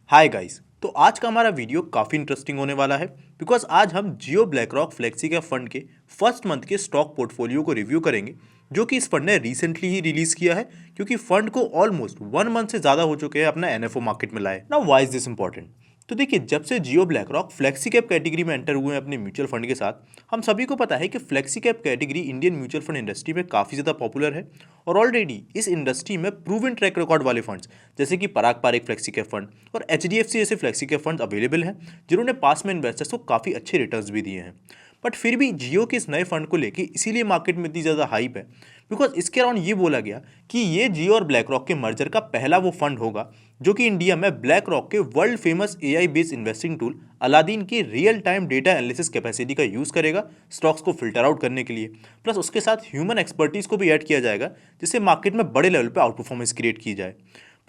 Hi guys. तो आज का हमारा वीडियो काफ़ी इंटरेस्टिंग होने वाला है बिकॉज आज हम जियो ब्लैकरॉक फ्लेक्सी कैप फंड के फर्स्ट मंथ के स्टॉक पोर्टफोलियो को रिव्यू करेंगे जो कि इस फंड ने रिसेंटली ही रिलीज किया है क्योंकि फंड को ऑलमोस्ट 1 मंथ से ज़्यादा हो चुके हैं अपना एनएफओ मार्केट में लाए। Now why is this important? तो देखिए, जब से जियो ब्लैकरॉक फ्लेक्सी कैप कैटेगरी में एंटर हुए हैं अपने म्यूचुअल फंड के साथ, हम सभी को पता है कि flexi cap category Indian mutual fund industry में काफ़ी ज़्यादा पॉपुलर है और ऑलरेडी इस इंडस्ट्री में प्रूवन ट्रैक रिकॉर्ड वाले फंड्स जैसे कि पराग पारिक फ्लेक्सी कैप फंड और एचडीएफसी जैसे फ्लेक्सी कैप फंड्स अवेलेबल हैं जिन्होंने पास में इन्वेस्टर्स को काफ़ी अच्छे रिटर्न्स भी दिए हैं। बट फिर भी जियो के इस नए फंड को लेके इसीलिए मार्केट में इतनी ज़्यादा हाइप है बिकॉज इसके अराउंड ये बोला गया कि ये जियो और ब्लैक रॉक के मर्जर का पहला वो फंड होगा जो कि इंडिया में ब्लैक रॉक के world famous AI based investing tool Aladdin की real time data analysis capacity का यूज़ करेगा स्टॉक्स को फिल्टर आउट करने के लिए। प्लस उसके साथ ह्यूमन एक्सपर्टीज को भी ऐड किया जाएगा जिससे मार्केट में बड़े लेवल पर आउट परफॉर्मेंस क्रिएट की जाए।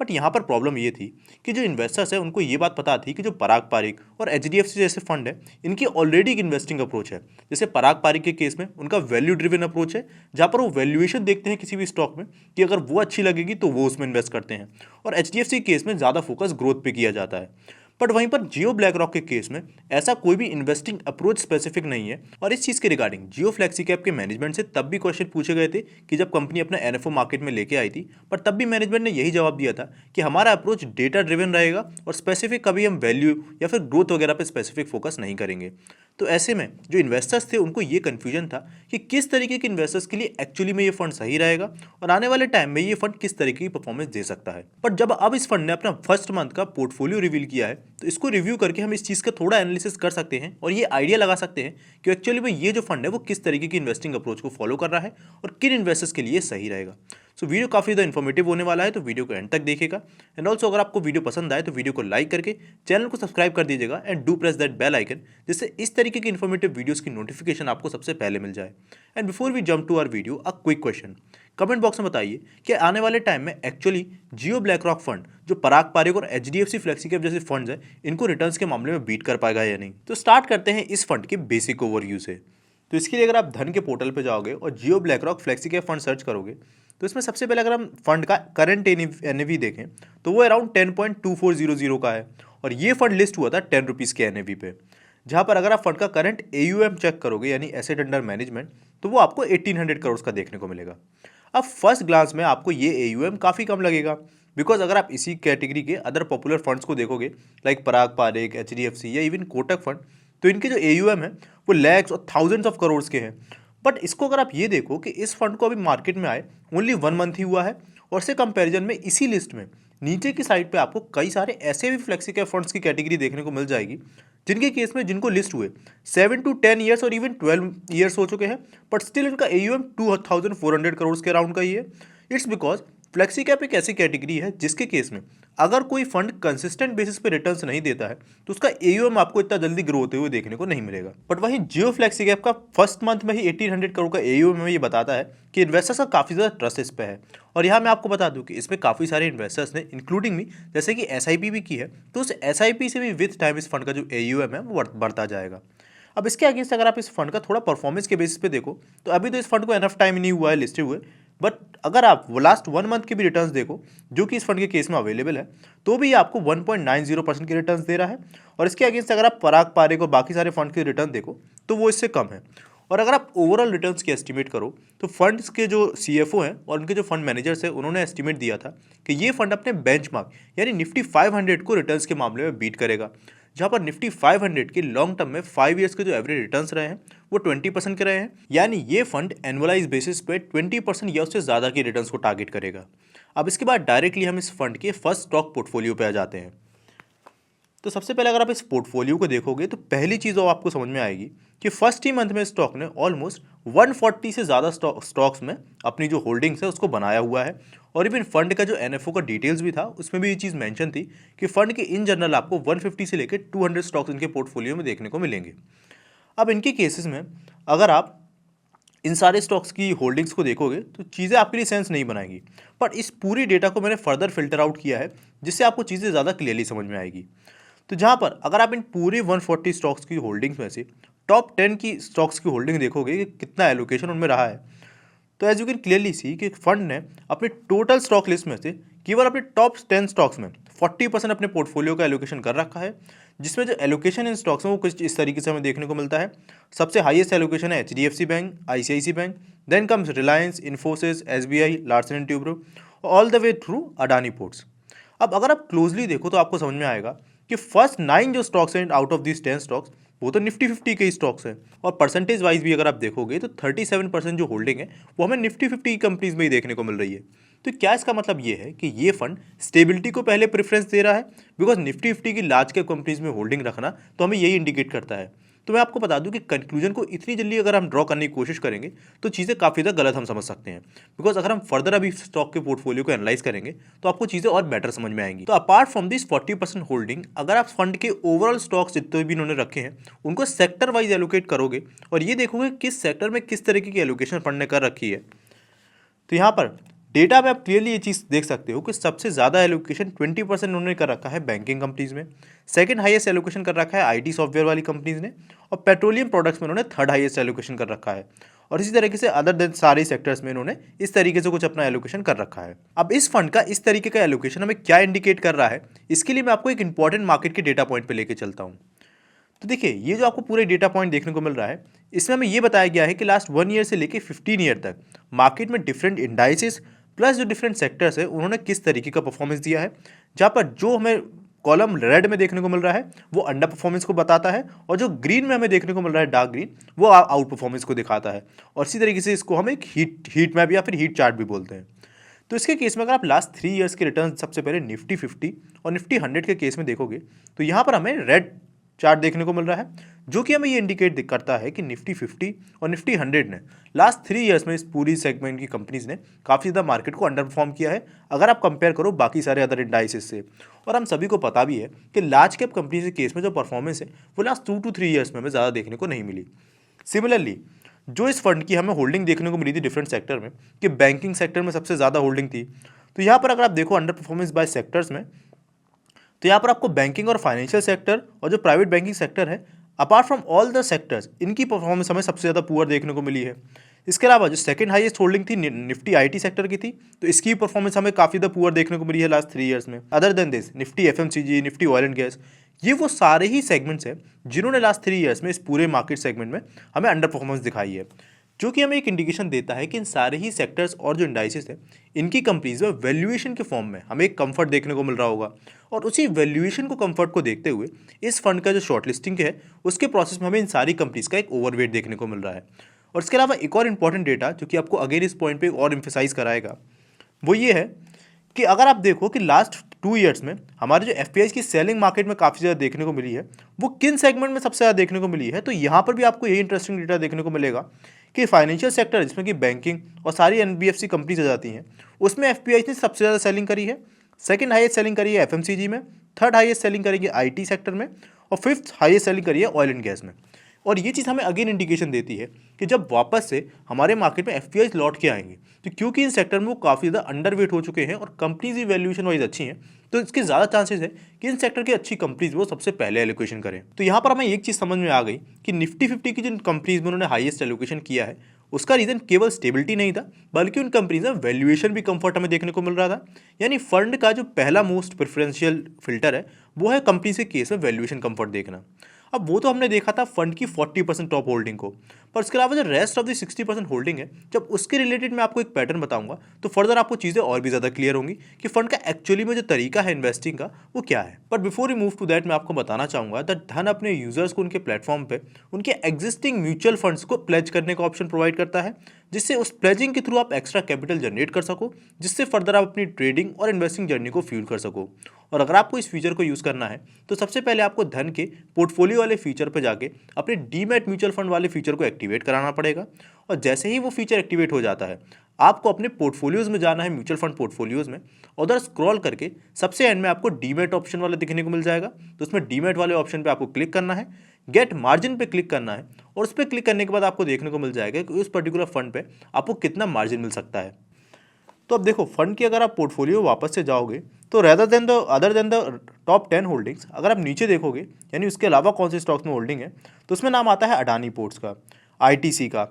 बट यहाँ पर प्रॉब्लम ये थी कि जो इन्वेस्टर्स है उनको ये बात पता थी कि जो पराग पारिक और एचडीएफसी जैसे फंड है इनकी ऑलरेडी एक इन्वेस्टिंग अप्रोच है। जैसे पराग पारिक के केस में उनका वैल्यू ड्रिवन अप्रोच है जहाँ पर वो वैल्यूएशन देखते हैं किसी भी स्टॉक में कि अगर वो अच्छी लगेगी तो वो उसमें इन्वेस्ट करते हैं, और एचडीएफसी के केस में ज़्यादा फोकस ग्रोथ पे किया जाता है। बट वहीं पर जियो ब्लैक रॉक के केस में ऐसा कोई भी इन्वेस्टिंग अप्रोच स्पेसिफिक नहीं है, और इस चीज़ के रिगार्डिंग जियो फ्लेक्सी कैप के मैनेजमेंट से तब भी क्वेश्चन पूछे गए थे कि जब कंपनी अपना एनएफओ मार्केट में लेके आई थी, पर तब भी मैनेजमेंट ने यही जवाब दिया था कि हमारा अप्रोच डेटा ड्रिवन रहेगा और स्पेसिफिक कभी हम वैल्यू या फिर ग्रोथ वगैरह पे स्पेसिफिक फोकस नहीं करेंगे। तो ऐसे में जो इन्वेस्टर्स थे उनको ये कन्फ्यूजन था कि किस तरीके के इन्वेस्टर्स के लिए एक्चुअली में ये फंड सही रहेगा और आने वाले टाइम में ये फंड किस तरीके की परफॉर्मेंस दे सकता है। बट जब अब इस फंड ने अपना फर्स्ट मंथ का पोर्टफोलियो रिवील किया है तो इसको रिव्यू करके हम इस चीज़ का थोड़ा एनालिसिस कर सकते हैं और ये आइडिया लगा सकते हैं कि एक्चुअली में ये जो फंड है वो किस तरीके की इन्वेस्टिंग अप्रोच को फॉलो कर रहा है और किन इन्वेस्टर्स के लिए सही रहेगा। सो वीडियो काफ़ी ज़्यादा इन्फॉर्मेटिव होने वाला है, तो वीडियो को एंड तक देखेगा। एंड ऑल्सो अगर आपको वीडियो पसंद आए तो वीडियो को लाइक करके चैनल को सब्सक्राइब कर दीजिएगा and do press that bell icon जिससे इस तरीके की इन्फॉर्मेटिव वीडियोस की नोटिफिकेशन आपको सबसे पहले मिल जाए। And before we jump to our video, a quick question. Comment box में बताइए कि आने वाले टाइम में actually Jio BlackRock fund जो पराग पारिक और एचडीएफसी फ्लेक्सी कैप जैसे फंड्स हैं इनको रिटर्न्स के मामले में बीट कर पाएगा या नहीं। तो स्टार्ट करते हैं इस फंड के बेसिक ओवरव्यू से। तो इसके लिए अगर आप धन के पोर्टल पे जाओगे और Jio BlackRock flexi cap fund search करोगे तो इसमें सबसे पहले अगर हम फंड का करंट एनएवी देखें तो वो अराउंड 10.2400 का है और ये फंड लिस्ट हुआ था 10 रुपीज़ के एनएवी पे। जहाँ पर अगर आप फंड का करंट एयूएम चेक करोगे यानी एसेट अंडर मैनेजमेंट तो वो आपको 1800 करोड़ का देखने को मिलेगा। अब फर्स्ट ग्लांस में आपको ये एयूएम काफ़ी कम लगेगा बिकॉज अगर आप इसी कैटेगरी के अदर पॉपुलर फंड्स को देखोगे लाइक पराग पारिक, एचडीएफसी या इवन कोटक फंड, तो इनके जो एयूएम है वो लैक्स और थाउजेंड्स ऑफ करोड़ के हैं। बट इसको अगर आप ये देखो कि इस फंड को अभी मार्केट में आए ओनली 1 मंथ ही हुआ है और से कंपैरिजन में इसी लिस्ट में नीचे की साइड पे आपको कई सारे ऐसे भी फ्लेक्सी कैप फंड्स की कैटेगरी देखने को मिल जाएगी जिनके केस में जिनको लिस्ट हुए 7 to 10 ईयर्स और इवन 12 ईयर्स हो चुके हैं बट स्टिल इनका एयूएम 2400 करोड़ के अराउंड का ही है। इट्स बिकॉज फ्लेक्सी कैप एक ऐसी कैटेगरी है जिसके केस में अगर कोई फंड कंसिस्टेंट बेसिस पे रिटर्न्स नहीं देता है तो उसका एयूएम आपको इतना जल्दी ग्रो होते हुए देखने को नहीं मिलेगा। बट वहीं जियो फ्लेक्सी कैप का फर्स्ट मंथ में ही 1800 करोड़ का एयूएम में ये बताता है कि इन्वेस्टर्स का काफ़ी ज़्यादा ट्रस्ट इस पे है। और यहाँ मैं आपको बता दूं कि इसमें काफ़ी सारे इन्वेस्टर्स ने इंक्लूडिंग मी जैसे कि एसआईपी भी की है, तो उस एसआईपी से भी विथ टाइम इस फंड का जो एयूएम है वो बढ़ता जाएगा। अब इसके अगेंस्ट अगर आप इस फंड का थोड़ा परफॉर्मेंस के बेसिस पे देखो तो अभी तो इस फंड को एनफ टाइम नहीं हुआ है लिस्टेड हुए, बट अगर आप वो लास्ट 1 मंथ के भी रिटर्न्स देखो जो कि इस फंड के केस में अवेलेबल है तो भी आपको 1.90% के रिटर्न्स दे रहा है। और इसके अगेंस्ट अगर आप पराग पारिक और बाकी सारे फंड के रिटर्न देखो तो वो इससे कम है। और अगर आप ओवरऑल रिटर्न्स की एस्टिमेट करो तो फंड्स के जो सीएफओ हैं और उनके जो फंड मैनेजर्स हैं उन्होंने एस्टिमेट दिया था कि ये फंड अपने बेंचमार्क यानी निफ्टी 500 को रिटर्न्स के मामले में बीट करेगा, जहाँ पर निफ्टी 500 के लॉन्ग टर्म में 5 ईयर्स के जो एवरेज रिटर्न्स रहे हैं वो 20% के रहे हैं, यानी ये फंड एनुअलाइज बेसिस पे 20% या उससे ज़्यादा के रिटर्न्स को टारगेट करेगा। अब इसके बाद डायरेक्टली हम इस फंड के फर्स्ट स्टॉक पोर्टफोलियो पे आ जाते हैं। तो सबसे पहले अगर आप इस पोर्टफोलियो को देखोगे तो पहली चीज़ वो आपको समझ में आएगी कि फर्स्ट ही मंथ में स्टॉक ने ऑलमोस्ट 140 से ज़्यादा स्टॉक्स में अपनी जो होल्डिंग्स है उसको बनाया हुआ है। और इवन फंड का जो एनएफओ का डिटेल्स भी था उसमें भी ये चीज़ मेंशन थी कि फंड के इन जनरल आपको 150 से लेकर 200 स्टॉक्स इनके पोर्टफोलियो में देखने को मिलेंगे। अब इनके केसेस में अगर आप इन सारे स्टॉक्स की होल्डिंग्स को देखोगे तो चीज़ें आपके लिए सेंस नहीं बनाएगी, बट इस पूरी डेटा को मैंने फर्दर फिल्टर आउट किया है जिससे आपको चीज़ें ज़्यादा क्लियरली समझ में आएगी। तो जहाँ पर अगर आप इन पूरे 140 स्टॉक्स की होल्डिंग्स में से टॉप 10 की स्टॉक्स की होल्डिंग देखोगे कि कितना एलोकेशन उनमें रहा है, तो as you can clearly see कि फंड ने अपने टोटल स्टॉक लिस्ट में से केवल अपने टॉप 10 स्टॉक्स में 40% अपने पोर्टफोलियो का एलोकेशन कर रखा है, जिसमें जो एलोकेशन इन स्टॉक्स में वो कुछ इस तरीके से हमें देखने को मिलता है। सबसे हाईएस्ट एलोकेशन है HDFC bank, ICICI bank, then comes Reliance, Infosys, SBI, Larsen and Toubro, all the way through Adani ports. अब अगर आप क्लोजली देखो तो आपको समझ में आएगा कि फर्स्ट 9 जो स्टॉक्स हैं आउट ऑफ दिस 10 स्टॉक्स वो तो निफ्टी 50 के ही स्टॉक्स हैं, और परसेंटेज वाइज भी अगर आप देखोगे तो 37% जो होल्डिंग है वो हमें निफ्टी 50 की कंपनीज में ही देखने को मिल रही है। तो क्या इसका मतलब ये है कि ये फंड स्टेबिलिटी को पहले प्रेफरेंस दे रहा है, बिकॉज निफ्टी 50 की लार्ज कैप कंपनीज में होल्डिंग रखना तो हमें यही इंडिकेट करता है। तो मैं आपको बता दूं कि कंक्लूजन को इतनी जल्दी अगर हम ड्रॉ करने की कोशिश करेंगे तो चीज़ें काफ़ी ज़्यादा गलत हम समझ सकते हैं, बिकॉज अगर हम फर्दर अभी स्टॉक के पोर्टफोलियो को एनालाइज करेंगे तो आपको चीज़ें और बेटर समझ में आएंगी। तो अपार्ट फ्रॉम दिस 40% होल्डिंग, अगर आप फंड के ओवरऑल स्टॉक्स जितने भी इन्होंने रखे हैं उनको सेक्टर वाइज एलोकेट करोगे और ये देखोगे किस सेक्टर में किस तरीके की एलोकेशन फंड ने कर रखी है, तो यहाँ पर डेटा में आप क्लियरली ये चीज़ देख सकते हो कि सबसे ज़्यादा एलोकेशन 20% उन्होंने कर रखा है बैंकिंग कंपनीज में, सेकंड हाईएस्ट एलोकेशन कर रखा है आईटी सॉफ्टवेयर वाली कंपनीज ने, और पेट्रोलियम प्रोडक्ट्स में उन्होंने थर्ड हाईएस्ट एलोकेशन कर रखा है। और इसी तरीके से अदर देन सारे सेक्टर्स में इन्होंने इस तरीके से कुछ अपना एलोकेशन कर रखा है। अब इस फंड का इस तरीके का एलोकेशन हमें क्या इंडिकेट कर रहा है, इसके लिए मैं आपको एक इंपॉर्टेंट मार्केट के डेटा पॉइंट पर लेकर चलता हूँ। तो देखिए, ये जो आपको पूरे डेटा पॉइंट देखने को मिल रहा है इसमें हमें ये बताया गया है कि लास्ट 1 ईयर से लेकर 15 ईयर तक मार्केट में डिफरेंट इंडाइसेस प्लस जो डिफरेंट सेक्टर्स है उन्होंने किस तरीके का परफॉर्मेंस दिया है, जहाँ पर जो हमें कॉलम रेड में देखने को मिल रहा है वो अंडर परफॉर्मेंस को बताता है, और जो ग्रीन में हमें देखने को मिल रहा है डार्क ग्रीन वो आउट परफॉर्मेंस को दिखाता है। और इसी तरीके से इसको हम एक हीट मैप या फिर हीट चार्ट भी बोलते हैं। तो इसके केस में अगर आप लास्ट 3 ईयर्स के रिटर्न सबसे पहले निफ्टी 50 और निफ्टी 100 के केस में देखोगे तो यहाँ पर हमें रेड चार्ट देखने को मिल रहा है, जो कि हमें ये इंडिकेट करता है कि निफ्टी 50 और निफ्टी 100 ने लास्ट 3 ईयर्स में इस पूरी सेगमेंट की कंपनीज ने काफ़ी ज़्यादा मार्केट को अंडर परफॉर्म किया है अगर आप कंपेयर करो बाकी सारे अदर इंडाइसेस से। और हम सभी को पता भी है कि लार्ज कैप कंपनीज के केस में जो परफॉर्मेंस है वो लास्ट 2 to 3 ईयर्स में हमें ज़्यादा देखने को नहीं मिली। सिमिलरली जो इस फंड की हमें होल्डिंग देखने को मिली थी डिफरेंट सेक्टर में, कि बैंकिंग सेक्टर में सबसे ज़्यादा होल्डिंग थी, तो यहाँ पर अगर आप देखो अंडर परफॉर्मेंस बाय सेक्टर्स में, तो यहाँ पर आपको बैंकिंग और फाइनेंशियल सेक्टर और जो प्राइवेट बैंकिंग सेक्टर है, apart from all the sectors इनकी परफॉर्मेंस हमें सबसे ज़्यादा पुअर देखने को मिली है। इसके अलावा जो सेकंड हाईएस्ट होल्डिंग थी निफ्टी आईटी सेक्टर की थी, तो इसकी परफॉर्मेंस हमें काफ़ी ज़्यादा पुअर देखने को मिली है लास्ट 3 ईयर्स में। Other than this Nifty FMCG, Nifty oil and gas, ये वो सारे ही सेगमेंट्स हैं जिन्होंने लास्ट 3 ईयर्स में इस पूरे मार्केट सेगमेंट में हमें अंडर परफॉर्मेंस दिखाई है, जो कि हमें एक इंडिकेशन देता है कि इन सारे ही सेक्टर्स और जो इंडाइसेस है इनकी कंपनीज में वैल्यूएशन के फॉर्म में हमें एक कंफर्ट देखने को मिल रहा होगा। और उसी वैल्यूएशन को कंफर्ट को देखते हुए इस फंड का जो शॉर्ट लिस्टिंग है उसके प्रोसेस में हमें इन सारी कंपनीज का एक ओवरवेट देखने को मिल रहा है। और इसके अलावा एक और इंपॉर्टेंट डेटा जो कि आपको अगेन इस पॉइंट पे और एम्फेसाइज कराएगा वो ये है कि अगर आप देखो कि लास्ट 2 ईयर्स में हमारे जो एफपीआई की सेलिंग मार्केट में काफ़ी ज़्यादा देखने को मिली है वो किन सेगमेंट में सबसे ज़्यादा देखने को मिली है, तो यहाँ पर भी आपको यही इंटरेस्टिंग डेटा देखने को मिलेगा कि फाइनेंशियल सेक्टर जिसमें कि बैंकिंग और सारी एनबीएफसी कंपनीज आ जाती हैं उसमें एफपीआई ने सबसे ज़्यादा सेलिंग करी है, सेकंड हाईएस्ट सेलिंग करी है एफएमसीजी में, थर्ड हाईएस्ट सेलिंग करेगी आईटी सेक्टर में, और फिफ्थ हाईएस्ट सेलिंग करी है ऑयल एंड गैस में। और ये चीज़ हमें अगेन इंडिकेशन देती है कि जब वापस से हमारे मार्केट में एफपीआई लौट के आएंगे तो क्योंकि इन सेक्टर में वो काफ़ी ज़्यादा अंडरवेट हो चुके हैं और कंपनीज की वैल्यूएशन वाइज अच्छी हैं, तो इसके ज़्यादा चांसेस है कि इन सेक्टर की अच्छी कंपनीज वो सबसे पहले एलोकेशन करें। तो यहाँ पर हमें एक चीज़ समझ में आ गई कि निफ्टी 50 की जिन कंपनीज में उन्होंने हाईएस्ट एलोकेशन किया है उसका रीज़न केवल स्टेबिलिटी नहीं था, बल्कि उन कंपनीज में वैल्यूएशन भी कंफर्ट हमें देखने को मिल रहा था। यानी फंड का जो पहला मोस्ट प्रेफरेंशियल फिल्टर है वो है कंपनीज के केस में वैल्यूएशन कंफर्ट देखना। अब वो तो हमने देखा था फंड की 40% टॉप होल्डिंग को, पर उसके अलावा जो रेस्ट ऑफ द 60% होल्डिंग है जब उसके रिलेटेड मैं आपको एक पैटर्न बताऊंगा तो फर्दर आपको चीज़ें और भी ज़्यादा क्लियर होंगी कि फंड का एक्चुअली में जो तरीका है इन्वेस्टिंग का वो क्या है। But before you move to that मैं आपको बताना चाहूँगा दैट धन अपने यूजर्स को उनके प्लेटफॉर्म पर उनके एग्जिस्टिंग म्यूचुअल फंड्स को प्लेज करने का ऑप्शन प्रोवाइड करता है, जिससे उस प्लेजिंग के थ्रू आप एक्स्ट्रा कैपिटल जनरेट कर सको, जिससे फर्दर आप अपनी ट्रेडिंग और इन्वेस्टिंग जर्नी को फ्यूल कर सको। और अगर आपको इस फीचर को यूज़ करना है तो सबसे पहले आपको धन के पोर्टफोलियो वाले फीचर पर जाके अपने डीमैट म्यूचुअल फंड वाले फीचर को एक्टिवेट कराना पड़ेगा। और जैसे ही वो फीचर एक्टिवेट हो जाता है आपको अपने पोर्टफोलियोज़ में जाना है, म्यूचुअल फंड पोर्टफोलियोज़ में, उधर स्क्रॉल करके सबसे एंड में आपको डीमैट ऑप्शन वाला दिखने को मिल जाएगा। तो उसमें डीमैट वाले ऑप्शन पे आपको क्लिक करना है, गेट मार्जिन पे क्लिक करना है, और उस पर क्लिक करने के बाद आपको देखने को मिल जाएगा कि उस पर्टिकुलर फंड पे आपको कितना मार्जिन मिल सकता है। तो अब देखो फंड की अगर आप पोर्टफोलियो वापस से जाओगे तो other than the top 10 holdings अगर आप नीचे देखोगे यानी उसके अलावा कौन से स्टॉक्स में होल्डिंग है तो उसमें नाम आता है अडानी पोर्ट्स का, आईटीसी का,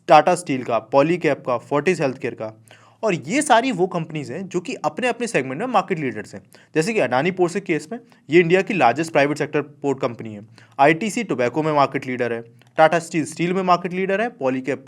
टाटा स्टील का, पॉलीकैब का, फोर्टिस हेल्थ केयर का। और ये सारी वो कंपनीज हैं जो कि अपने अपने सेगमेंट में मार्केट लीडर्स हैं। जैसे कि अडानी पोर्ट्स के केस में ये इंडिया की largest private sector port company है। आईटीसी टोबैको में मार्केट लीडर है। टाटा स्टील स्टील में मार्केट लीडर है। पॉलीकैब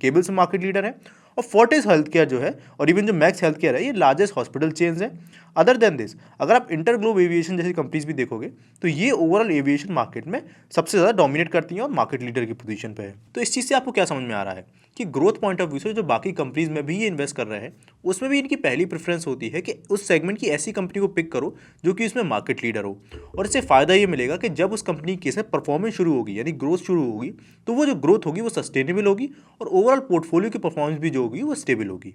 केबल्स में मार्केट लीडर है। और फोर्टिस हेल्थ केयर जो है और इवन जो मैक्स हेल्थ केयर है ये लार्जेस्ट हॉस्पिटल चेन्स हैं। अदर देन दिस अगर आप इंटरग्लोब एविएशन जैसी कंपनीज भी देखोगे तो ये ओवरऑल एविएशन मार्केट में सबसे ज़्यादा डोमिनेट करती हैं और मार्केट लीडर की पोजीशन पे है। तो इस चीज़ से आपको क्या समझ में आ रहा है कि ग्रोथ पॉइंट ऑफ व्यू से जो बाकी कंपनीज में भी ये इन्वेस्ट कर रहे हैं उसमें भी इनकी पहली प्रेफरेंस होती है कि उस सेगमेंट की ऐसी कंपनी को पिक करो जो कि उसमें मार्केट लीडर हो। और इससे फ़ायदा ये मिलेगा कि जब उस कंपनी की इसमें परफॉर्मेंस शुरू होगी यानी ग्रोथ शुरू होगी तो वो जो ग्रोथ होगी वो सस्टेनेबल होगी और ओवरऑल पोर्टफोलियो की परफॉर्मेंस भी जो होगी वो स्टेबल होगी।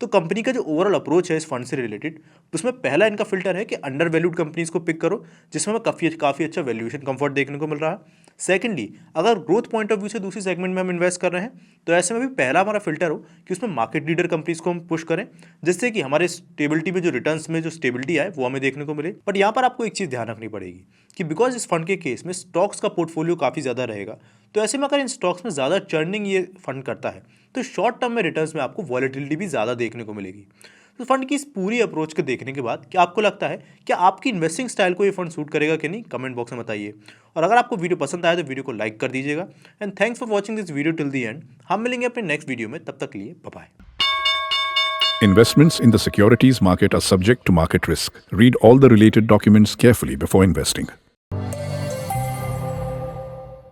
तो कंपनी का जो ओवरऑल अप्रोच है इस फंड से रिलेटेड उसमें पहला इनका फिल्टर है कि अंडर वैल्यूड कंपनीज को पिक करो जिसमें काफ़ी अच्छा वैल्यूएशन कंफर्ट देखने को मिल रहा है। सेकेंडली अगर ग्रोथ पॉइंट ऑफ व्यू से दूसरी सेगमेंट में हम इन्वेस्ट कर रहे हैं तो ऐसे में भी पहला हमारा फिल्टर हो कि उसमें मार्केट लीडर कंपनीज को हम पुश करें जिससे कि हमारे स्टेबिलिटी में जो रिटर्न्स में जो स्टेबिलिटी आए वो हमें देखने को मिले। बट यहाँ पर आपको एक चीज़ ध्यान रखनी पड़ेगी कि बिकॉज इस फंड के केस में स्टॉक्स का पोर्टफोलियो काफ़ी ज़्यादा रहेगा तो ऐसे में अगर इन स्टॉक्स में ज़्यादा चर्निंग ये फंड करता है तो शॉर्ट टर्म में रिटर्न्स में आपको वॉलेटिलिटी भी ज़्यादा देखने को मिलेगी। तो फंड की इस पूरी अप्रोच को देखने के बाद क्या आपको लगता है क्या आपकी इन्वेस्टिंग स्टाइल को ये फंड सूट करेगा कि नहीं, कमेंट बॉक्स में बताइए। और अगर आपको वीडियो पसंद आए तो वीडियो को लाइक कर दीजिएगा। And thanks for watching this video till the and. हम मिलेंगे अपने नेक्स्ट वीडियो में, तब तक के लिए bye bye. Investments in the securities market are subject to market risk. Read all the related documents carefully before investing.